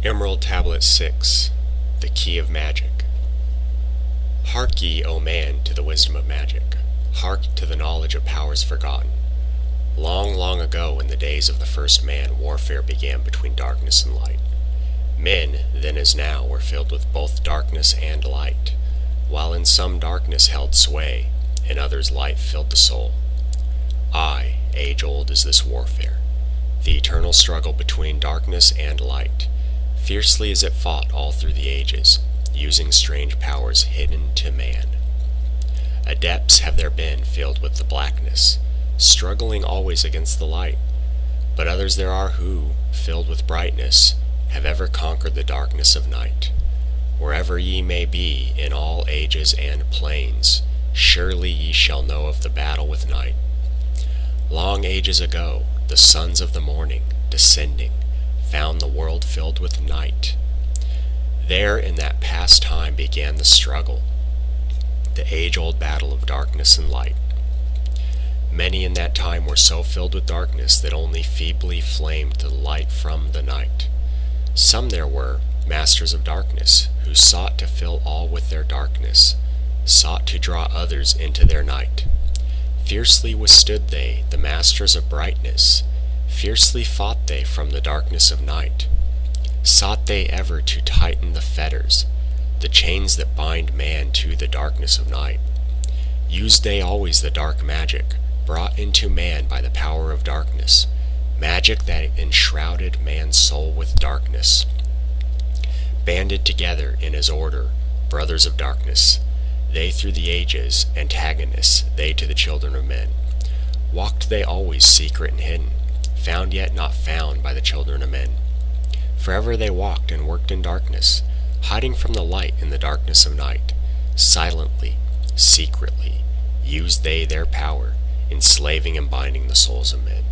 Emerald Tablet 6, The Key of Magic. Hark ye, O man, to the wisdom of magic. Hark to the knowledge of powers forgotten. Long, long ago, in the days of the first man, warfare began between darkness and light. Men, then as now, were filled with both darkness and light, while in some darkness held sway, in others light filled the soul. Aye, age-old is this warfare, the eternal struggle between darkness and light. Fiercely is it fought all through the ages, using strange powers hidden to man. Adepts have there been filled with the blackness, struggling always against the light, but others there are who, filled with brightness, have ever conquered the darkness of night. Wherever ye may be in all ages and planes, surely ye shall know of the battle with night. Long ages ago, the sons of the morning, descending, found the world filled with night. There in that past time began the struggle, the age-old battle of darkness and light. Many in that time were so filled with darkness that only feebly flamed the light from the night. Some there were, masters of darkness, who sought to fill all with their darkness, sought to draw others into their night. Fiercely withstood they, the masters of brightness, fiercely fought they from the darkness of night. Sought they ever to tighten the fetters, the chains that bind man to the darkness of night. Used they always the dark magic, brought into man by the power of darkness, magic that enshrouded man's soul with darkness. Banded together in his order, brothers of darkness, they through the ages, antagonists, they to the children of men. Walked they always secret and hidden, found yet not found by the children of men. Forever they walked and worked in darkness, hiding from the light in the darkness of night. Silently, secretly, used they their power, enslaving and binding the souls of men.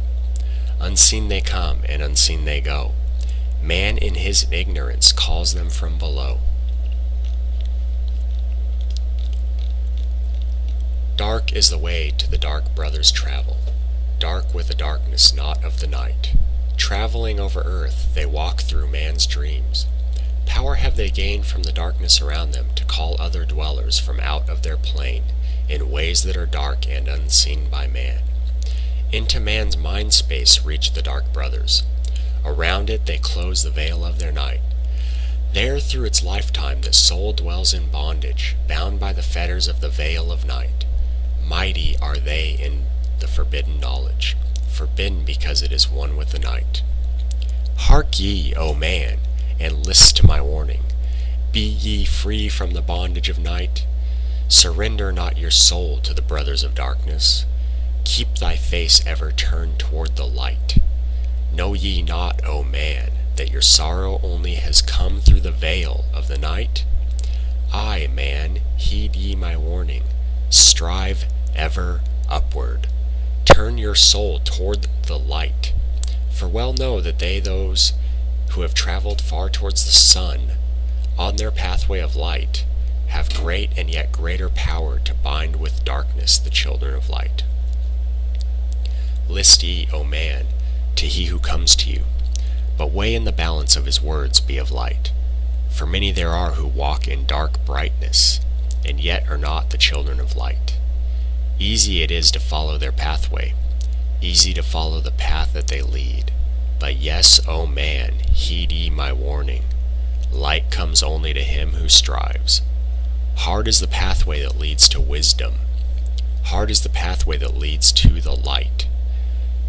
Unseen they come, and unseen they go. Man in his ignorance calls them from below. Dark is the way to the dark brothers travel, dark with the darkness not of the night. Traveling over earth, they walk through man's dreams. Power have they gained from the darkness around them to call other dwellers from out of their plane in ways that are dark and unseen by man. Into man's mind space reach the dark brothers. Around it they close the veil of their night. There through its lifetime the soul dwells in bondage, bound by the fetters of the veil of night. Mighty are they in the forbidden knowledge, forbidden because it is one with the night. Hark ye, O man, and list to my warning. Be ye free from the bondage of night. Surrender not your soul to the brothers of darkness. Keep thy face ever turned toward the light. Know ye not, O man, that your sorrow only has come through the veil of the night? Aye, man, heed ye my warning. Strive ever upward. Turn your soul toward the light. For well know that those who have traveled far towards the sun, on their pathway of light, have great and yet greater power to bind with darkness the children of light. List ye, O man, to he who comes to you, but weigh in the balance of his words be of light. For many there are who walk in dark brightness, and yet are not the children of light. Easy it is to follow their pathway, easy to follow the path that they lead. But yes, O man, heed ye my warning. Light comes only to him who strives. Hard is the pathway that leads to wisdom. Hard is the pathway that leads to the light.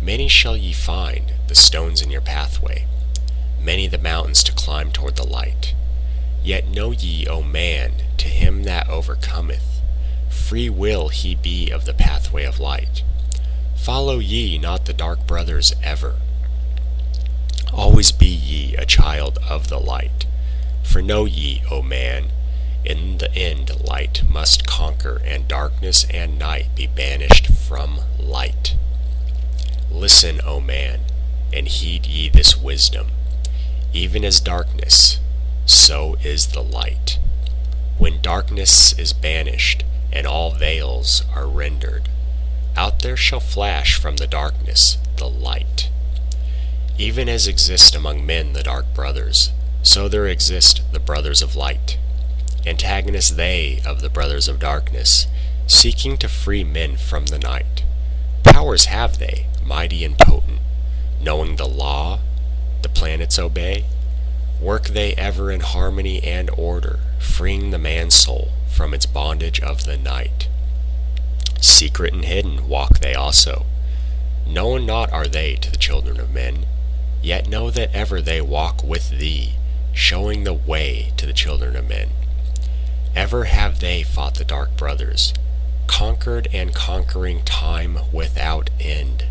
Many shall ye find, the stones in your pathway, many the mountains to climb toward the light. Yet know ye, O man, to him that overcometh, free will he be of the pathway of light. Follow ye not the dark brothers ever. Always be ye a child of the light. For know ye, O man, in the end light must conquer, and darkness and night be banished from light. Listen, O man, and heed ye this wisdom. Even as darkness, so is the light. When darkness is banished, and all veils are rendered, out there shall flash from the darkness the light. Even as exist among men the dark brothers, So there exist the brothers of light, antagonists they of the brothers of darkness, seeking to free men from the night. Powers have they, mighty and potent, knowing the law, the planets obey. Work they ever in harmony and order, freeing the man's soul from its bondage of the night. Secret and hidden walk they also. Known not are they to the children of men, yet know that ever they walk with thee, showing the way to the children of men. Ever have they fought the dark brothers, conquered and conquering time without end.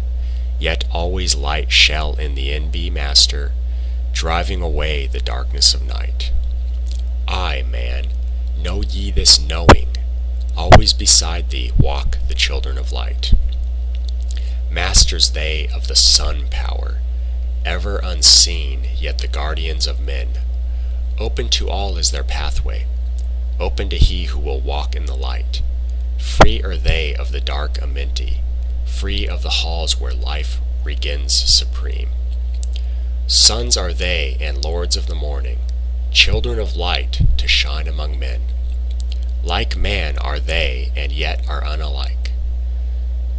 Yet always light shall in the end be master, driving away the darkness of night. I, man, know ye this knowing, always beside thee walk the children of light. Masters they of the sun power, ever unseen, yet the guardians of men. Open to all is their pathway, open to he who will walk in the light. Free are they of the dark amenti, free of the halls where life begins supreme. Sons are they and lords of the morning, children of light to shine among men. Like man are they and yet are unalike.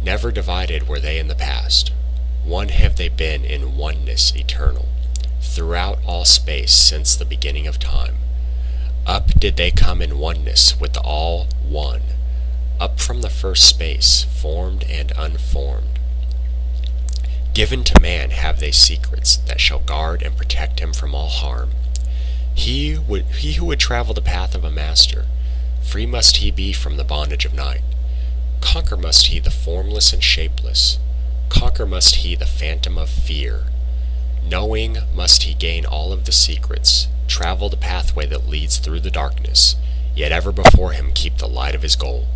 Never divided were they in the past, one have they been in oneness eternal, throughout all space since the beginning of time. Up did they come in oneness with the all one, up from the first space, formed and unformed. Given to man have they secrets that shall guard and protect him from all harm. He who would travel the path of a master, free must he be from the bondage of night. Conquer must he the formless and shapeless, conquer must he the phantom of fear. Knowing must he gain all of the secrets, travel the pathway that leads through the darkness, yet ever before him keep the light of his goal.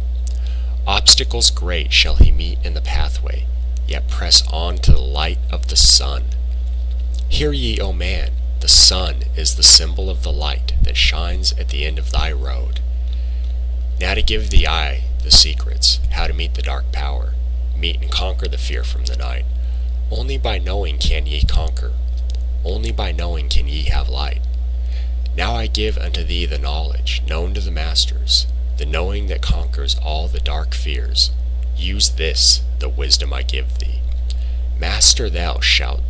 Obstacles great shall he meet in the pathway, yet press on to the light of the sun. Hear ye, O man, the sun is the symbol of the light that shines at the end of thy road. Now to give thee I the secrets, how to meet the dark power, meet and conquer the fear from the night. Only by knowing can ye conquer, only by knowing can ye have light. Now I give unto thee the knowledge known to the masters, the knowing that conquers all the dark fears. Use this, the wisdom I give thee. Master thou shalt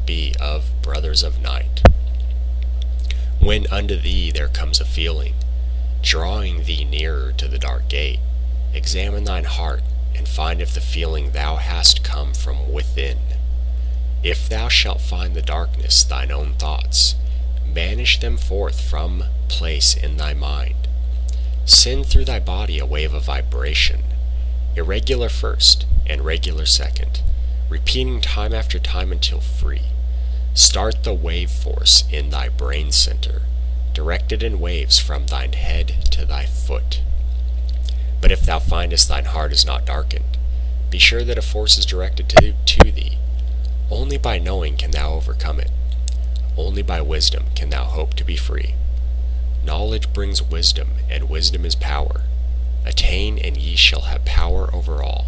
be of brothers of night. When unto thee there comes a feeling, drawing thee nearer to the dark gate, examine thine heart, and find if the feeling thou hast come from within. If thou shalt find the darkness thine own thoughts, banish them forth from place in thy mind. Send through thy body a wave of vibration, irregular first and regular second, repeating time after time until free. Start the wave force in thy brain center, directed in waves from thine head to thy foot. But if thou findest thine heart is not darkened, be sure that a force is directed to thee. Only by knowing can thou overcome it. Only by wisdom can thou hope to be free. Knowledge brings wisdom, and wisdom is power. Attain, and ye shall have power over all.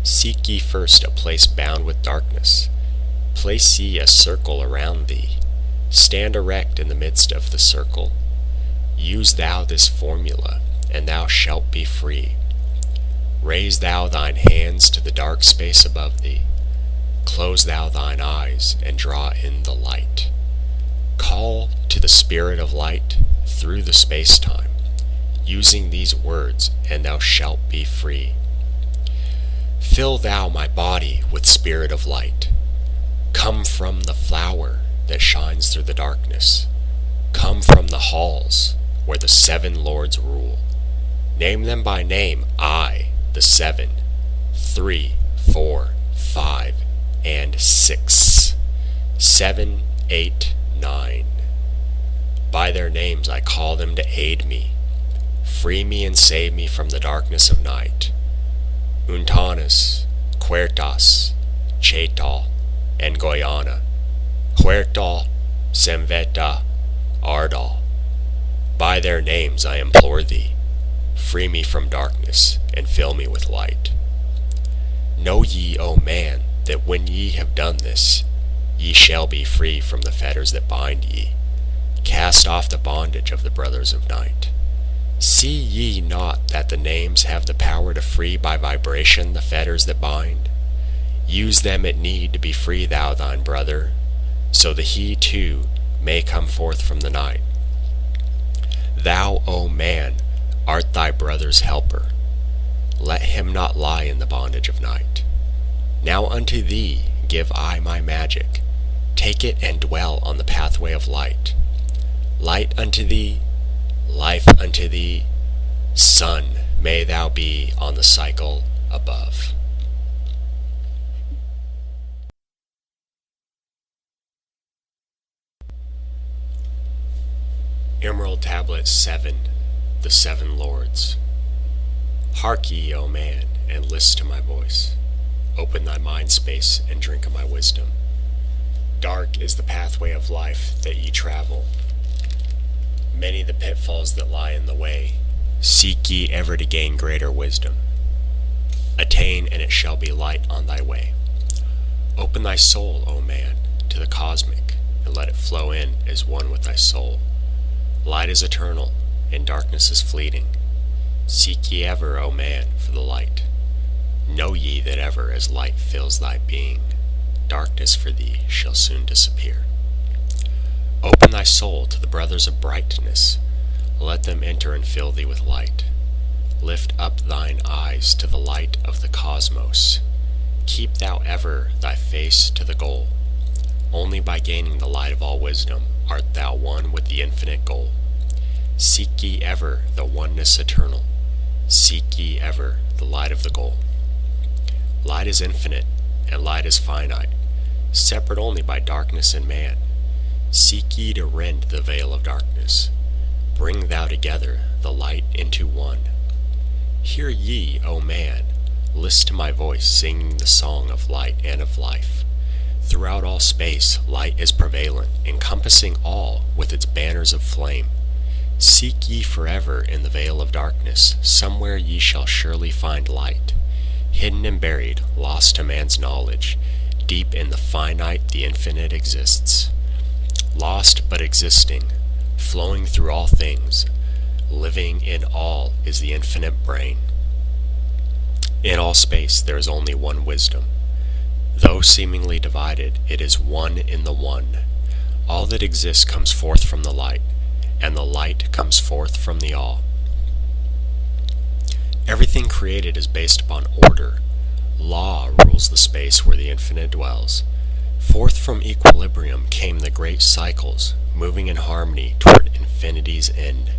Seek ye first a place bound with darkness. Place ye a circle around thee. Stand erect in the midst of the circle. Use thou this formula, and thou shalt be free. Raise thou thine hands to the dark space above thee. Close thou thine eyes, and draw in the light. Call to the spirit of light through the space-time, using these words, and thou shalt be free. Fill thou my body with spirit of light. Come from the flower that shines through the darkness. Come from the halls where the 7 lords rule. Name them by name, I, the 7, 3, 4, 5, and 6, 7, 8, 9. By their names I call them to aid me, free me and save me from the darkness of night. Untanas, Quertas, Chetal, and Goyana, Huertal, Semveta, Ardal. By their names I implore thee, free me from darkness and fill me with light. Know ye, O man, that when ye have done this, ye shall be free from the fetters that bind ye. Cast off the bondage of the brothers of night. See ye not that the names have the power to free by vibration the fetters that bind? Use them at need to be free thou thine brother, so that he too may come forth from the night. Thou, O man, art thy brother's helper. Let him not lie in the bondage of night. Now unto thee give I my magic. Take it and dwell on the pathway of light. Light unto thee, life unto thee, sun may thou be on the cycle above. Emerald Tablet 7. The Seven Lords. Hark ye, O man, and list to my voice. Open thy mind space and drink of my wisdom. Dark is the pathway of life that ye travel. Many the pitfalls that lie in the way. Seek ye ever to gain greater wisdom. Attain, and it shall be light on thy way. Open thy soul, O man, to the cosmic, and let it flow in as one with thy soul. Light is eternal, and darkness is fleeting. Seek ye ever, O man, for the light. Know ye that ever as light fills thy being, darkness for thee shall soon disappear. Open thy soul to the brothers of brightness. Let them enter and fill thee with light. Lift up thine eyes to the light of the cosmos. Keep thou ever thy face to the goal. Only by gaining the light of all wisdom art thou one with the infinite goal. Seek ye ever the oneness eternal. Seek ye ever the light of the goal. Light is infinite, and light is finite, separate only by darkness and man. Seek ye to rend the veil of darkness. Bring thou together the light into one. Hear ye, O man, list to my voice singing the song of light and of life. Throughout all space light is prevalent, encompassing all with its banners of flame. Seek ye forever in the veil of darkness, somewhere ye shall surely find light. Hidden and buried, lost to man's knowledge, deep in the finite the infinite exists. Lost but existing, flowing through all things, living in all is the infinite brain. In all space there is only one wisdom. Though seemingly divided, it is one in the one. All that exists comes forth from the light, and the light comes forth from the all. Everything created is based upon order. Law rules the space where the infinite dwells. Forth from equilibrium came the great cycles, moving in harmony toward infinity's end.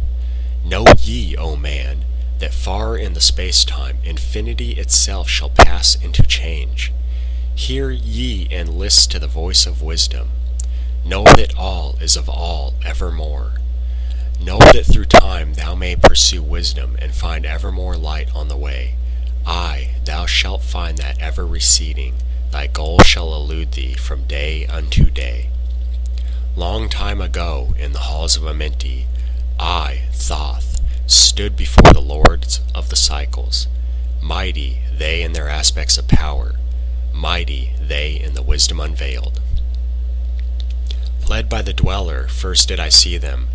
Know ye, O man, that far in the space-time infinity itself shall pass into change. Hear ye and list to the voice of wisdom. Know that all is of all evermore. Know that through time thou may pursue wisdom and find ever more light on the way. Aye, thou shalt find that ever receding, thy goal shall elude thee from day unto day. Long time ago, in the halls of Amenti, I, Thoth, stood before the lords of the cycles. Mighty they in their aspects of power, mighty they in the wisdom unveiled. Led by the dweller, first did I see them,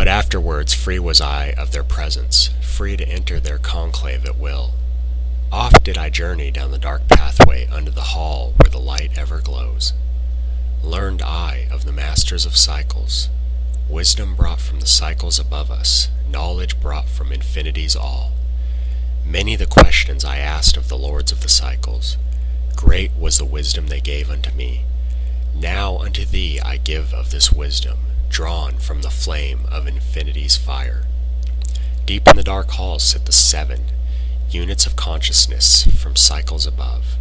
but afterwards free was I of their presence, free to enter their conclave at will. Oft did I journey down the dark pathway under the hall where the light ever glows. Learned I of the masters of cycles, wisdom brought from the cycles above us, knowledge brought from infinity's all. Many the questions I asked of the lords of the cycles, great was the wisdom they gave unto me. Now unto thee I give of this wisdom, drawn from the flame of infinity's fire. Deep in the dark halls sit the seven, units of consciousness from cycles above.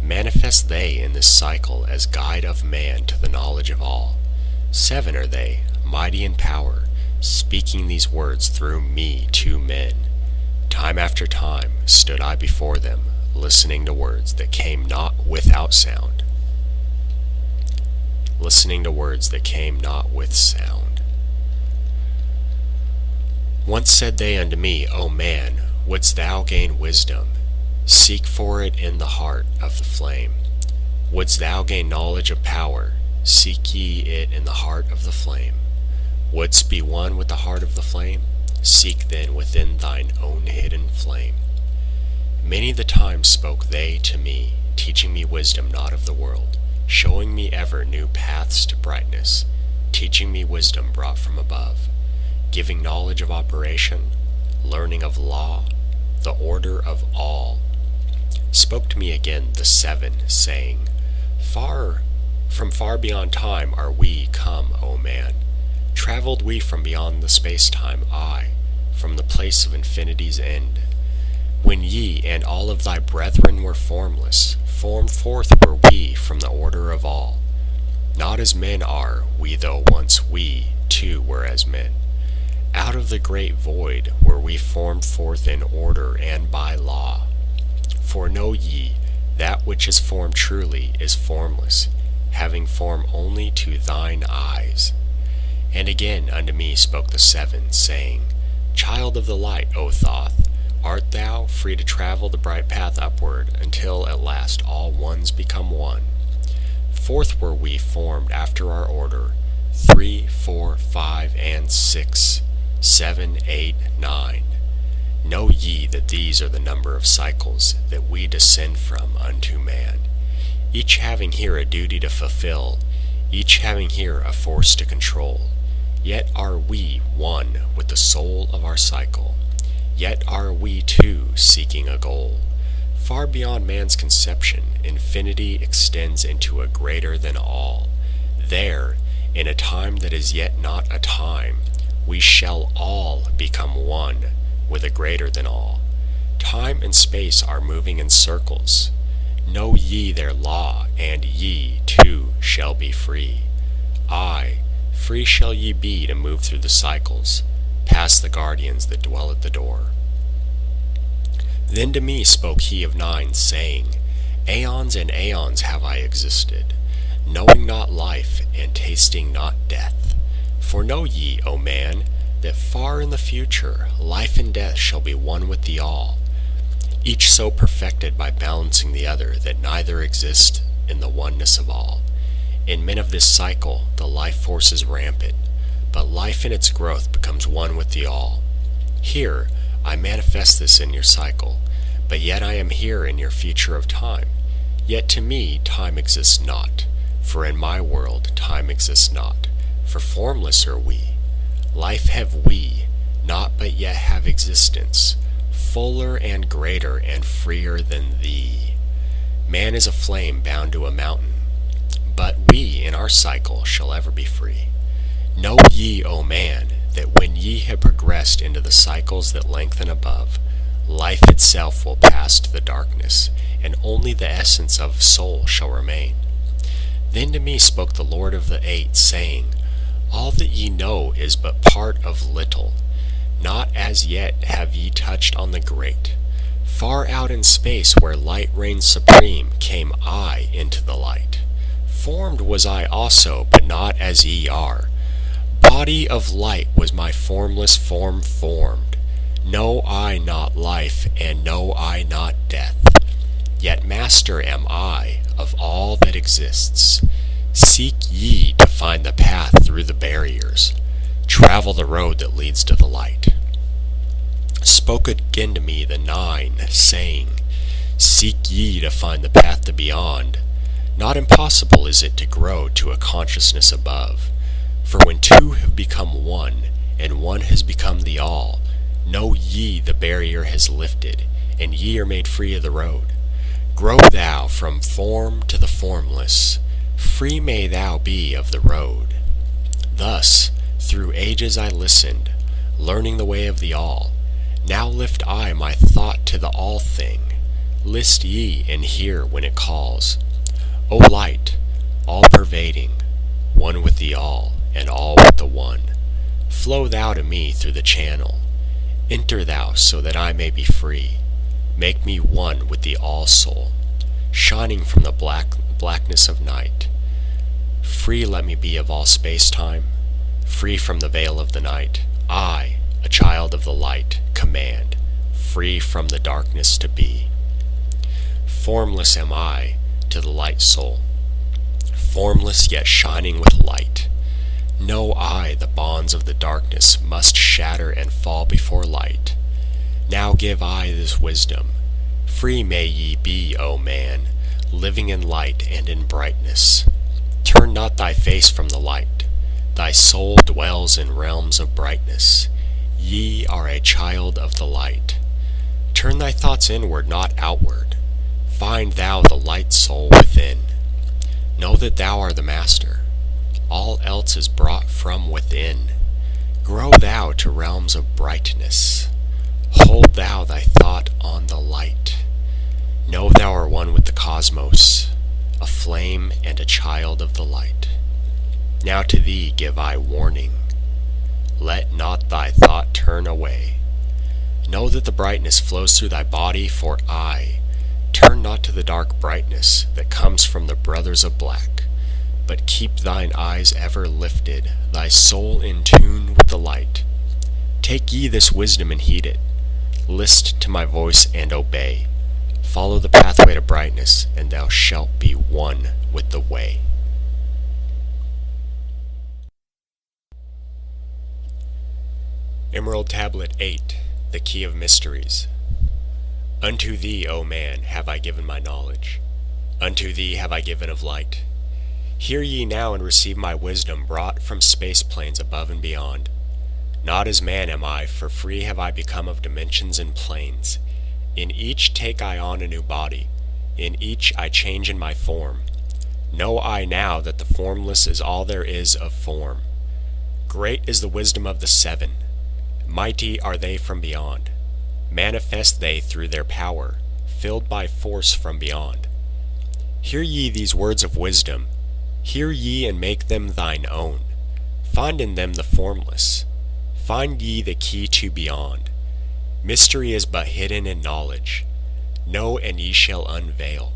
Manifest they in this cycle as guide of man to the knowledge of all. Seven are they, mighty in power, speaking these words through me to men. Time after time stood I before them, listening to words that came not without sound. Listening to words that came not with sound. Once said they unto me, O man, wouldst thou gain wisdom? Seek for it in the heart of the flame. Wouldst thou gain knowledge of power, seek ye it in the heart of the flame. Wouldst be one with the heart of the flame, seek then within thine own hidden flame. Many the times spoke they to me, teaching me wisdom not of the world, showing me ever new paths to brightness, teaching me wisdom brought from above, giving knowledge of operation, learning of law, the order of all. Spoke to me again the seven, saying, From far beyond time are we come, O man. Traveled we from beyond the space-time, aye, from the place of infinity's end. When ye and all of thy brethren were formless, formed forth were we from the order of all. Not as men are we, though once we, too, were as men. Out of the great void were we formed forth in order and by law. For know ye, that which is formed truly is formless, having form only to thine eyes. And again unto me spoke the seven, saying, Child of the light, O Thoth, art thou free to travel the bright path upward, until at last all ones become one? Forth were we formed after our order, 3, 4, 5, and 6, 7, 8, 9. Know ye that these are the number of cycles that we descend from unto man, each having here a duty to fulfill, each having here a force to control. Yet are we one with the soul of our cycle, yet are we too seeking a goal. Far beyond man's conception, infinity extends into a greater than all. There, in a time that is yet not a time, we shall all become one with a greater than all. Time and space are moving in circles. Know ye their law, and ye too shall be free. Aye, free shall ye be to move through the cycles, past the guardians that dwell at the door. Then to me spoke he of nine, saying, Aeons and aeons have I existed, knowing not life and tasting not death. For know ye, O man, that far in the future life and death shall be one with the all, each so perfected by balancing the other that neither exist in the oneness of all. In men of this cycle the life force is rampant, but life in its growth becomes one with the all. Here I manifest this in your cycle, but yet I am here in your future of time. Yet to me time exists not, for in my world time exists not, for formless are we. Life have we, not but yet have existence, fuller and greater and freer than thee. Man is a flame bound to a mountain, but we in our cycle shall ever be free. Know ye, O man, that when ye have progressed into the cycles that lengthen above, life itself will pass to the darkness, and only the essence of soul shall remain. Then to me spoke the Lord of the Eight, saying, All that ye know is but part of little. Not as yet have ye touched on the great. Far out in space where light reigns supreme came I into the light. Formed was I also, but not as ye are. Body of light was my formless form formed. Know I not life, and know I not death. Yet master am I of all that exists. Seek ye to find the path through the barriers. Travel the road that leads to the light. Spoke again to me the nine, saying, Seek ye to find the path to beyond. Not impossible is it to grow to a consciousness above. For when two have become one, and one has become the all, know ye the barrier has lifted, and ye are made free of the road. Grow thou from form to the formless, free may thou be of the road. Thus, through ages I listened, learning the way of the all. Now lift I my thought to the all thing. List ye and hear when it calls. O light, all pervading, one with the all, and all with the one, flow thou to me through the channel. Enter thou so that I may be free. Make me one with the all soul, shining from the blackness of night. Free let me be of all space-time, free from the veil of the night. I, a child of the light, command, free from the darkness to be. Formless am I to the light soul, formless yet shining with light. Know I the bonds of the darkness must shatter and fall before light. Now give I this wisdom. Free may ye be, O man, living in light and in brightness. Turn not thy face from the light. Thy soul dwells in realms of brightness. Ye are a child of the light. Turn thy thoughts inward, not outward. Find thou the light soul within. Know that thou art the master. All else is brought from within. Grow thou to realms of brightness. Hold thou thy thought on the light. Know thou art one with the cosmos, a flame and a child of the light. Now to thee give I warning. Let not thy thought turn away. Know that the brightness flows through thy body, for I turn not to the dark brightness that comes from the brothers of black, but keep thine eyes ever lifted, thy soul in tune with the light. Take ye this wisdom and heed it. List to my voice and obey. Follow the pathway to brightness, and thou shalt be one with the way. Emerald Tablet 8, the Key of Mysteries. Unto thee, O man, have I given my knowledge. Unto thee have I given of light. Hear ye now and receive my wisdom brought from space planes above and beyond. Not as man am I, for free have I become of dimensions and planes. In each take I on a new body. In each I change in my form. Know I now that the formless is all there is of form. Great is the wisdom of the seven. Mighty are they from beyond. Manifest they through their power, filled by force from beyond. Hear ye these words of wisdom. Hear ye and make them thine own. Find in them the formless. Find ye the key to beyond. Mystery is but hidden in knowledge. Know and ye shall unveil.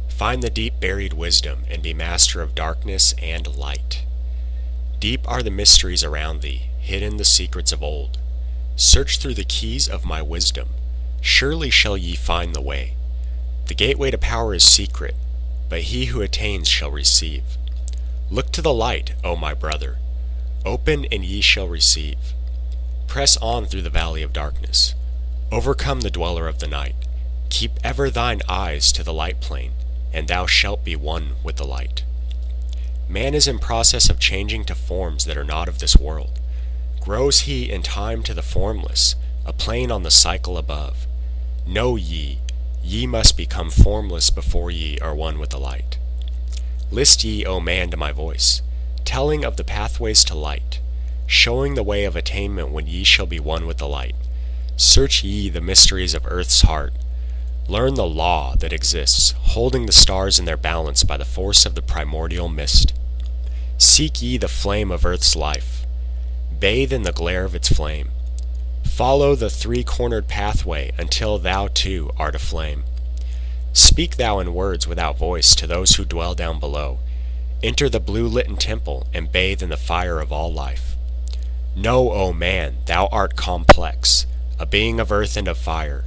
Find the deep buried wisdom, and be master of darkness and light. Deep are the mysteries around thee, hidden the secrets of old. Search through the keys of my wisdom. Surely shall ye find the way. The gateway to power is secret, but he who attains shall receive. Look to the light, O my brother. Open and ye shall receive. Press on through the valley of darkness. Overcome the dweller of the night. Keep ever thine eyes to the light plane, and thou shalt be one with the light. Man is in process of changing to forms that are not of this world. Grows he in time to the formless, a plane on the cycle above. Know ye, ye must become formless before ye are one with the light. List ye, O man, to my voice, telling of the pathways to light, showing the way of attainment when ye shall be one with the light. Search ye the mysteries of earth's heart. Learn the law that exists, holding the stars in their balance by the force of the primordial mist. Seek ye the flame of earth's life. Bathe in the glare of its flame. Follow the three-cornered pathway until thou too art aflame. Speak thou in words without voice to those who dwell down below. Enter the blue-litten temple and bathe in the fire of all life. Know, O man, thou art complex, a being of earth and of fire.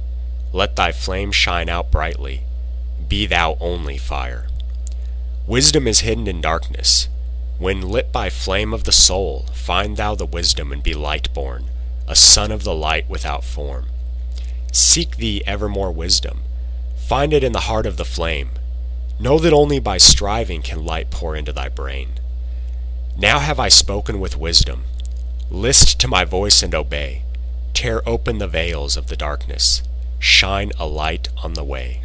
Let thy flame shine out brightly. Be thou only fire. Wisdom is hidden in darkness. When lit by flame of the soul, find thou the wisdom and be light-born, a son of the light without form. Seek thee evermore wisdom. Find it in the heart of the flame. Know that only by striving can light pour into thy brain. Now have I spoken with wisdom. List to my voice and obey. Tear open the veils of the darkness. Shine a light on the way.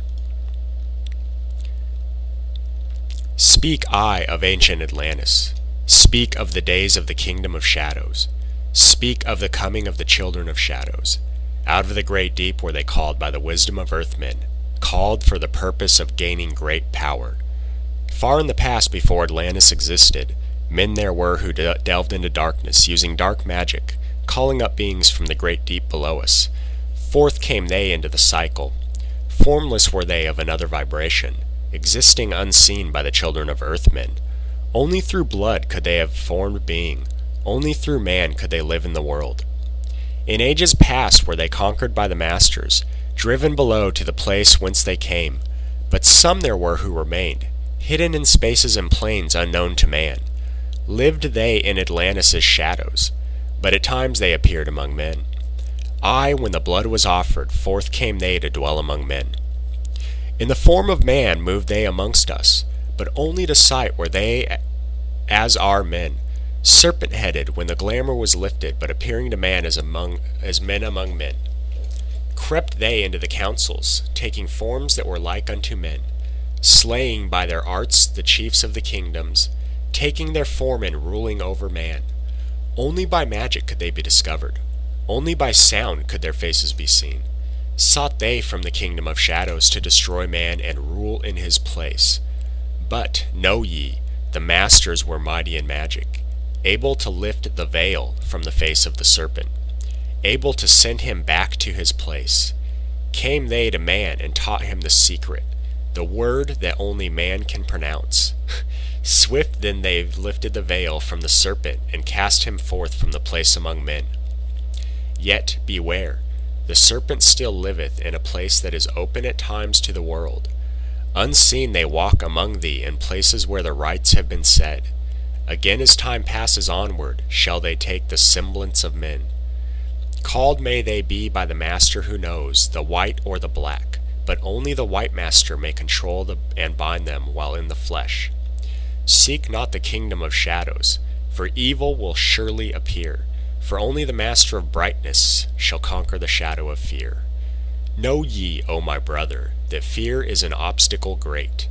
Speak I of ancient Atlantis. Speak of the days of the kingdom of shadows. Speak of the coming of the children of shadows. Out of the great deep were they called by the wisdom of earthmen, called for the purpose of gaining great power. Far in the past, before Atlantis existed, men there were who delved into darkness, using dark magic, calling up beings from the great deep below us. Forth came they into the cycle. Formless were they of another vibration, existing unseen by the children of earthmen. Only through blood could they have formed being. Only through man could they live in the world. In ages past were they conquered by the masters, driven below to the place whence they came. But some there were who remained, hidden in spaces and plains unknown to man. Lived they in Atlantis' shadows, but at times they appeared among men. Aye, when the blood was offered, forth came they to dwell among men. In the form of man moved they amongst us, but only to sight were they as are men, serpent-headed when the glamour was lifted, but appearing to man as men among men. Crept they into the councils, taking forms that were like unto men, slaying by their arts the chiefs of the kingdoms, taking their form and ruling over man. Only by magic could they be discovered. Only by sound could their faces be seen. Sought they from the kingdom of shadows to destroy man and rule in his place. But, know ye, the masters were mighty in magic, able to lift the veil from the face of the serpent, able to send him back to his place. Came they to man and taught him the secret, the word that only man can pronounce. Swift then they lifted the veil from the serpent and cast him forth from the place among men. Yet beware, the serpent still liveth in a place that is open at times to the world. Unseen they walk among thee in places where the rites have been said. Again as time passes onward, shall they take the semblance of men. Called may they be by the master who knows, the white or the black, but only the white master may control and bind them while in the flesh. Seek not the kingdom of shadows, for evil will surely appear, for only the master of brightness shall conquer the shadow of fear. Know ye, O my brother, that fear is an obstacle great.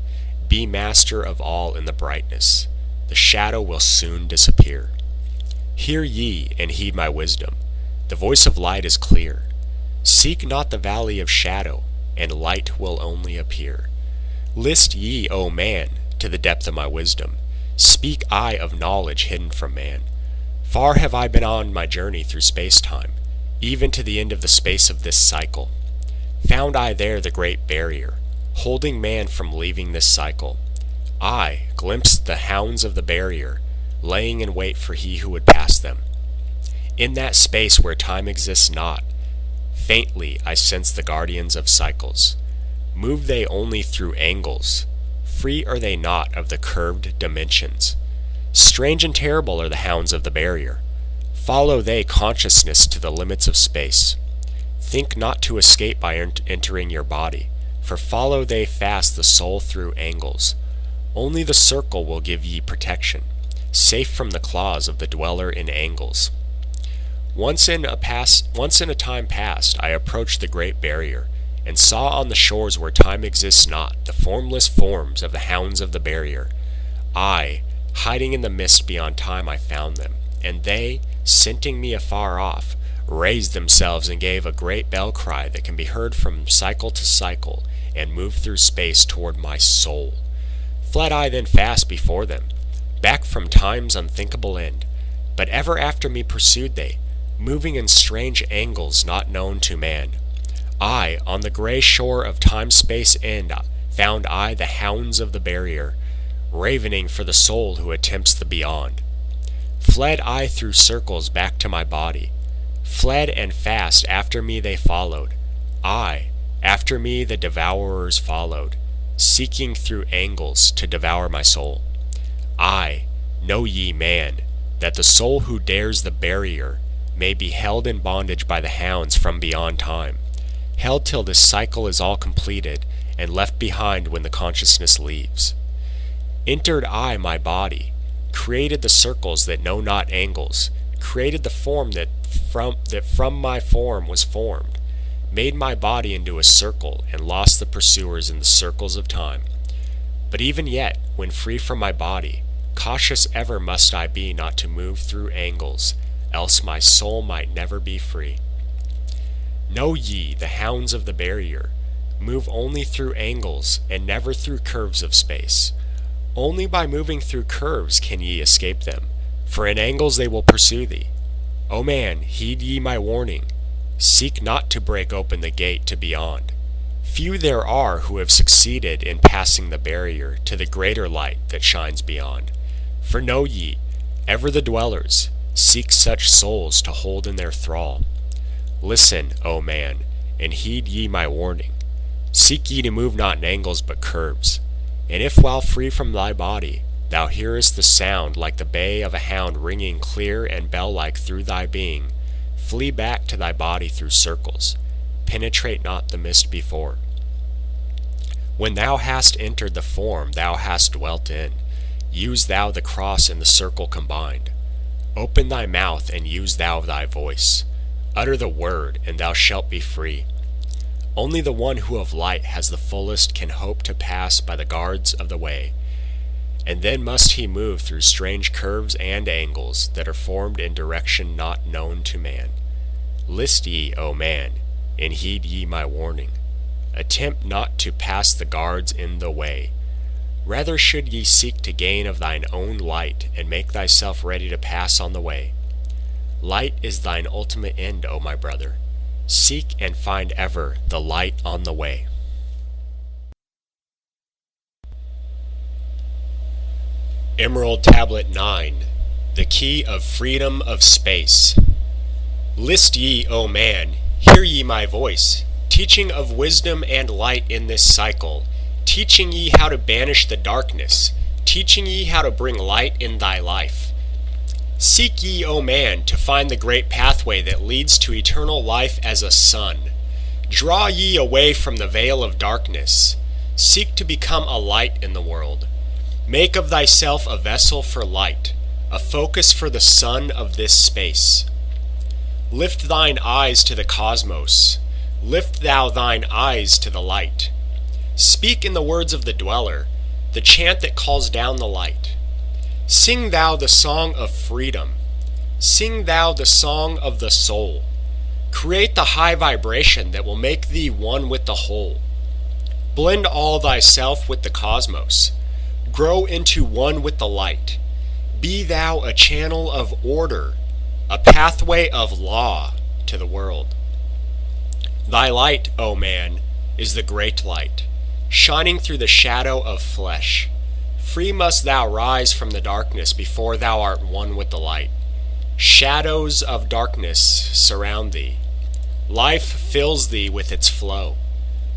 Be master of all in the brightness. The shadow will soon disappear. Hear ye and heed my wisdom. The voice of light is clear. Seek not the valley of shadow, and light will only appear. List ye, O man, to the depth of my wisdom. Speak I of knowledge hidden from man. Far have I been on my journey through space-time, even to the end of the space of this cycle. Found I there the great barrier, holding man from leaving this cycle. I glimpsed the hounds of the barrier, laying in wait for he who would pass them. In that space where time exists not, faintly I sense the guardians of cycles. Move they only through angles, free are they not of the curved dimensions. Strange and terrible are the hounds of the barrier. Follow they consciousness to the limits of space. Think not to escape by entering your body, for follow they fast the soul through angles. Only the circle will give ye protection, safe from the claws of the dweller in angles. Once in a time past I approached the great barrier, and saw on the shores where time exists not the formless forms of the hounds of the barrier. I, hiding in the mist beyond time, I found them, and they, scenting me afar off, raised themselves and gave a great bell cry that can be heard from cycle to cycle, and moved through space toward my soul. Fled I then fast before them, back from time's unthinkable end, but ever after me pursued they, moving in strange angles not known to man. I, on the grey shore of time-space end, found I the hounds of the barrier, ravening for the soul who attempts the beyond. Fled I through circles back to my body, fled and fast after me they followed. I, after me the devourers followed, seeking through angles to devour my soul. I, know ye man, that the soul who dares the barrier may be held in bondage by the hounds from beyond time, held till this cycle is all completed, and left behind when the consciousness leaves. Entered I my body, created the circles that know not angles, created the form that from my form was formed, made my body into a circle, and lost the pursuers in the circles of time. But even yet, when free from my body, cautious ever must I be not to move through angles, else my soul might never be free. Know ye, the hounds of the barrier move only through angles, and never through curves of space. Only by moving through curves can ye escape them, for in angles they will pursue thee. O man, heed ye my warning. Seek not to break open the gate to beyond. Few there are who have succeeded in passing the barrier to the greater light that shines beyond. For know ye, ever the dwellers seek such souls to hold in their thrall. Listen, O man, and heed ye my warning. Seek ye to move not in angles but curves. And if while free from thy body thou hearest the sound like the bay of a hound ringing clear and bell-like through thy being, flee back to thy body through circles. Penetrate not the mist before. When thou hast entered the form thou hast dwelt in, use thou the cross and the circle combined. Open thy mouth and use thou thy voice. Utter the word, and thou shalt be free. Only the one who of light has the fullest can hope to pass by the guards of the way, and then must he move through strange curves and angles that are formed in direction not known to man. List ye, O man, and heed ye my warning. Attempt not to pass the guards in the way. Rather should ye seek to gain of thine own light, and make thyself ready to pass on the way. Light is thine ultimate end, O my brother. Seek and find ever the light on the way. Emerald Tablet 9. The Key of Freedom of Space. List ye, O man, hear ye my voice, teaching of wisdom and light in this cycle, teaching ye how to banish the darkness, teaching ye how to bring light in thy life. Seek ye, O man, to find the great pathway that leads to eternal life as a sun. Draw ye away from the veil of darkness. Seek to become a light in the world. Make of thyself a vessel for light, a focus for the sun of this space. Lift thine eyes to the cosmos. Lift thou thine eyes to the light. Speak in the words of the dweller, the chant that calls down the light. Sing thou the song of freedom. Sing thou the song of the soul. Create the high vibration that will make thee one with the whole. Blend all thyself with the cosmos. Grow into one with the light. Be thou a channel of order, a pathway of law to the world. Thy light, O man, is the great light, shining through the shadow of flesh. Free must thou rise from the darkness before thou art one with the light. Shadows of darkness surround thee. Life fills thee with its flow.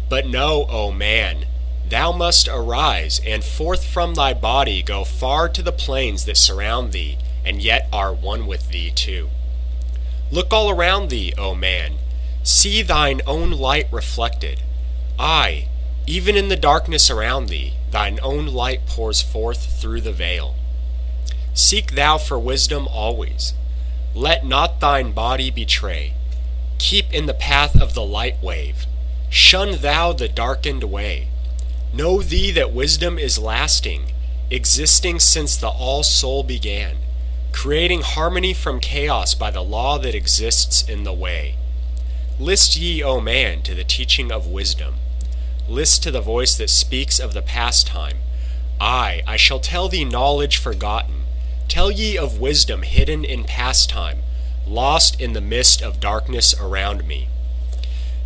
But know, O man, thou must arise, and forth from thy body go far to the plains that surround thee, and yet are one with thee too. Look all around thee, O man. See thine own light reflected. Aye, even in the darkness around thee, thine own light pours forth through the veil. Seek thou for wisdom always. Let not thine body betray. Keep in the path of the light wave. Shun thou the darkened way. Know thee that wisdom is lasting, existing since the all-soul began, creating harmony from chaos by the law that exists in the way. List ye, O man, to the teaching of wisdom. List to the voice that speaks of the pastime. I shall tell thee knowledge forgotten. Tell ye of wisdom hidden in pastime, lost in the mist of darkness around me.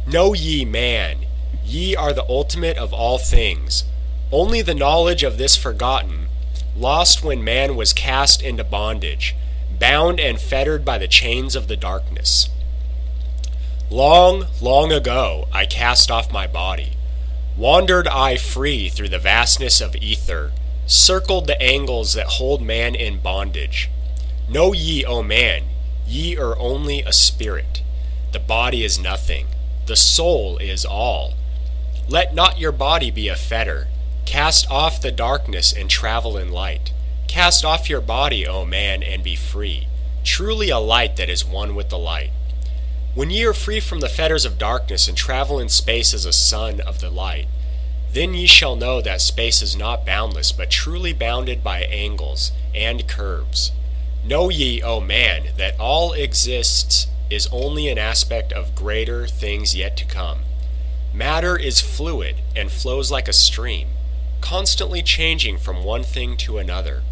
Know ye, man, ye are the ultimate of all things. Only the knowledge of this forgotten, lost when man was cast into bondage, bound and fettered by the chains of the darkness. Long, long ago I cast off my body. Wandered I free through the vastness of ether, circled the angles that hold man in bondage. Know ye, O man, ye are only a spirit. The body is nothing. The soul is all. Let not your body be a fetter. Cast off the darkness and travel in light. Cast off your body, O man, and be free, truly a light that is one with the light. When ye are free from the fetters of darkness and travel in space as a son of the light, then ye shall know that space is not boundless, but truly bounded by angles and curves. Know ye, O man, that all exists is only an aspect of greater things yet to come. Matter is fluid and flows like a stream, constantly changing from one thing to another.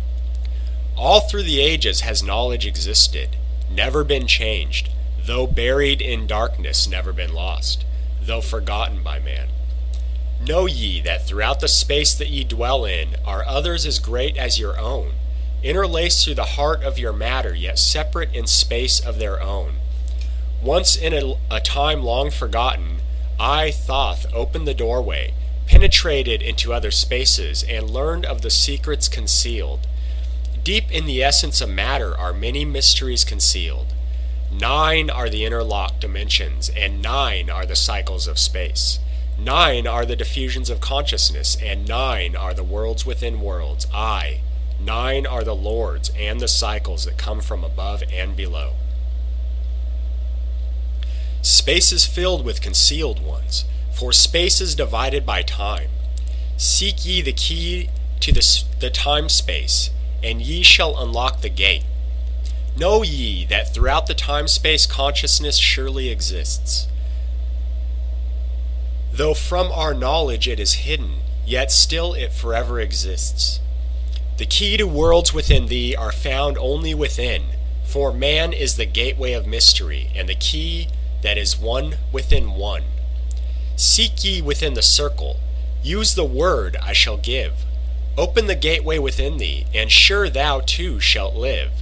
All through the ages has knowledge existed, never been changed, though buried in darkness, never been lost, though forgotten by man. Know ye that throughout the space that ye dwell in are others as great as your own, interlaced through the heart of your matter, yet separate in space of their own. Once in a time long forgotten, I, Thoth, opened the doorway, penetrated into other spaces, and learned of the secrets concealed. Deep in the essence of matter are many mysteries concealed. 9 are the interlocked dimensions, and 9 are the cycles of space. 9 are the diffusions of consciousness, and 9 are the worlds within worlds. 9 are the lords and the cycles that come from above and below. Space is filled with concealed ones, for space is divided by time. Seek ye the key to the time-space, and ye shall unlock the gate. Know ye that throughout the time-space consciousness surely exists. Though from our knowledge it is hidden, yet still it forever exists. The key to worlds within thee are found only within, for man is the gateway of mystery, and the key that is one within one. Seek ye within the circle, use the word I shall give. Open the gateway within thee, and sure thou too shalt live.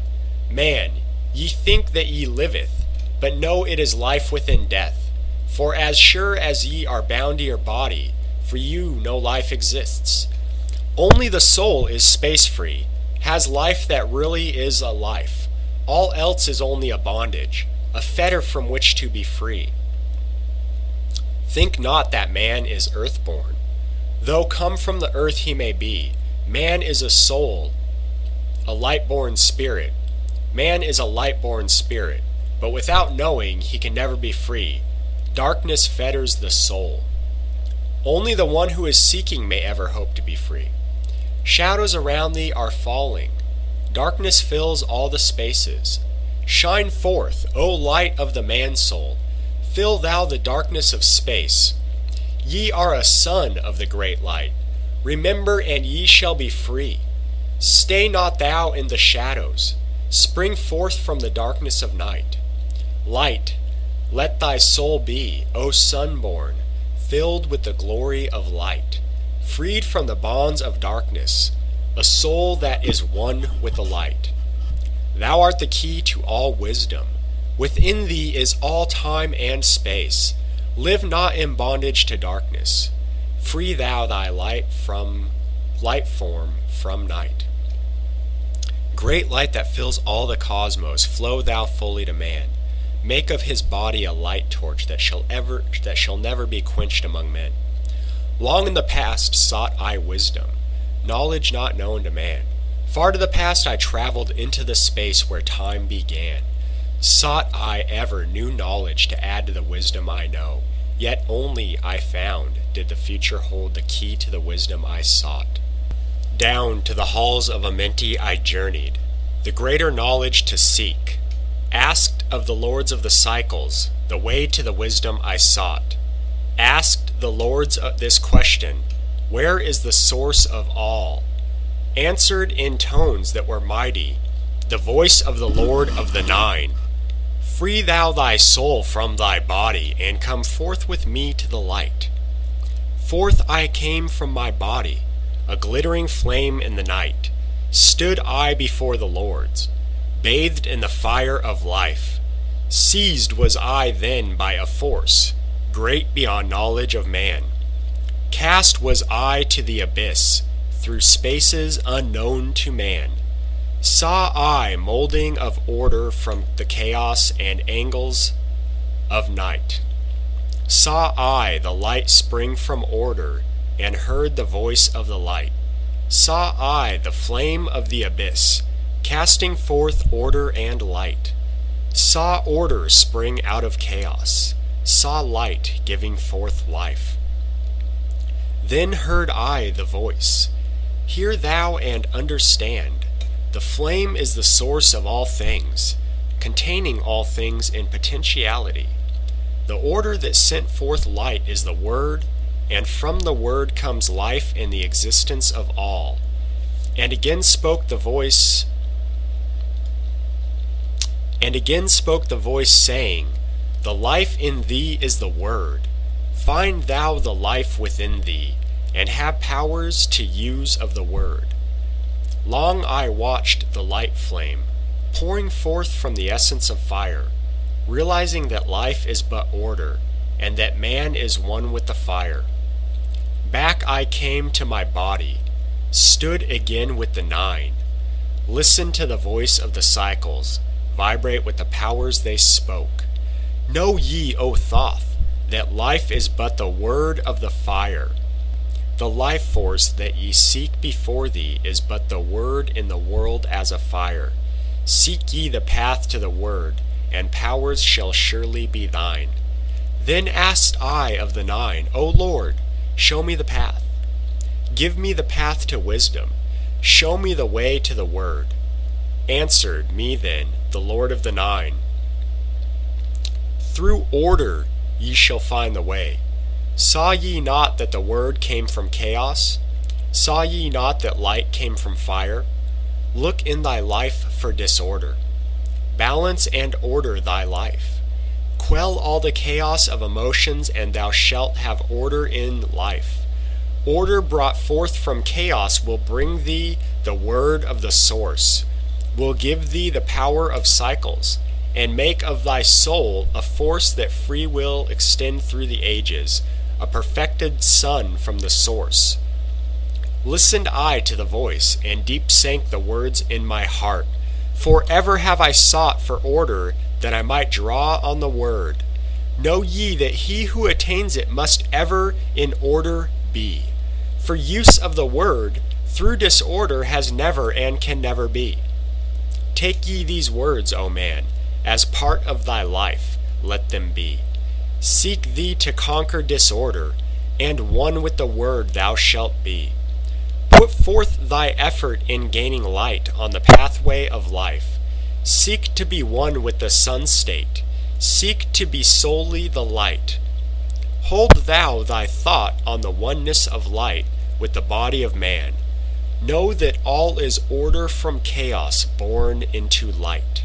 Man, ye think that ye liveth, but know it is life within death. For as sure as ye are bound to your body, for you no life exists. Only the soul is space-free, has life that really is a life. All else is only a bondage, a fetter from which to be free. Think not that man is earth-born. Though come from the earth he may be, man is a soul, a light-born spirit. Man is a light-born spirit, but without knowing he can never be free. Darkness fetters the soul. Only the one who is seeking may ever hope to be free. Shadows around thee are falling. Darkness fills all the spaces. Shine forth, O light of the man-soul. Fill thou the darkness of space. Ye are a son of the great light. Remember, and ye shall be free. Stay not thou in the shadows. Spring forth from the darkness of night. Light, let thy soul be, O sun-born, filled with the glory of light, freed from the bonds of darkness, a soul that is one with the light. Thou art the key to all wisdom. Within thee is all time and space. Live not in bondage to darkness. Free thou thy light form from night. Great light that fills all the cosmos, flow thou fully to man. Make of his body a light torch that shall never be quenched among men. Long in the past sought I wisdom, knowledge not known to man. Far to the past I traveled into the space where time began. Sought I ever new knowledge to add to the wisdom I know, yet only I found did the future hold the key to the wisdom I sought. Down to the halls of Amenti I journeyed, the greater knowledge to seek. Asked of the lords of the cycles, the way to the wisdom I sought. Asked the lords this question, where is the source of all? Answered in tones that were mighty, the voice of the Lord of the Nine. Free thou thy soul from thy body, and come forth with me to the light. Forth I came from my body, a glittering flame in the night. Stood I before the lords, bathed in the fire of life. Seized was I then by a force, great beyond knowledge of man. Cast was I to the abyss, through spaces unknown to man. Saw I molding of order from the chaos and angles of night. Saw I the light spring from order, and heard the voice of the light. Saw I the flame of the abyss, casting forth order and light. Saw order spring out of chaos, saw light giving forth life. Then heard I the voice, hear thou and understand. The flame is the source of all things, containing all things in potentiality. The order that sent forth light is the Word, and from the Word comes life and the existence of all. And again spoke the voice, saying, the life in thee is the Word. Find thou the life within thee, and have powers to use of the Word. Long I watched the light flame, pouring forth from the essence of fire, realizing that life is but order, and that man is one with the fire. Back I came to my body, stood again with the nine. Listen to the voice of the cycles, vibrate with the powers they spoke. Know ye, O Thoth, that life is but the word of the fire. The life force that ye seek before thee is but the word in the world as a fire. Seek ye the path to the word, and powers shall surely be thine. Then asked I of the nine, O Lord, show me the path. Give me the path to wisdom. Show me the way to the word. Answered me then the Lord of the nine, through order ye shall find the way. Saw ye not that the word came from chaos? Saw ye not that light came from fire? Look in thy life for disorder. Balance and order thy life. Quell all the chaos of emotions, and thou shalt have order in life. Order brought forth from chaos will bring thee the word of the source, will give thee the power of cycles, and make of thy soul a force that free will extend through the ages, a perfected sun from the source. Listened I to the voice, and deep sank the words in my heart. For ever have I sought for order, that I might draw on the word. Know ye that he who attains it must ever in order be. For use of the word, through disorder has never and can never be. Take ye these words, O man, as part of thy life, let them be. Seek thee to conquer disorder, and one with the word thou shalt be. Put forth thy effort in gaining light on the pathway of life. Seek to be one with the sun state. Seek to be solely the light. Hold thou thy thought on the oneness of light with the body of man. Know that all is order from chaos born into light.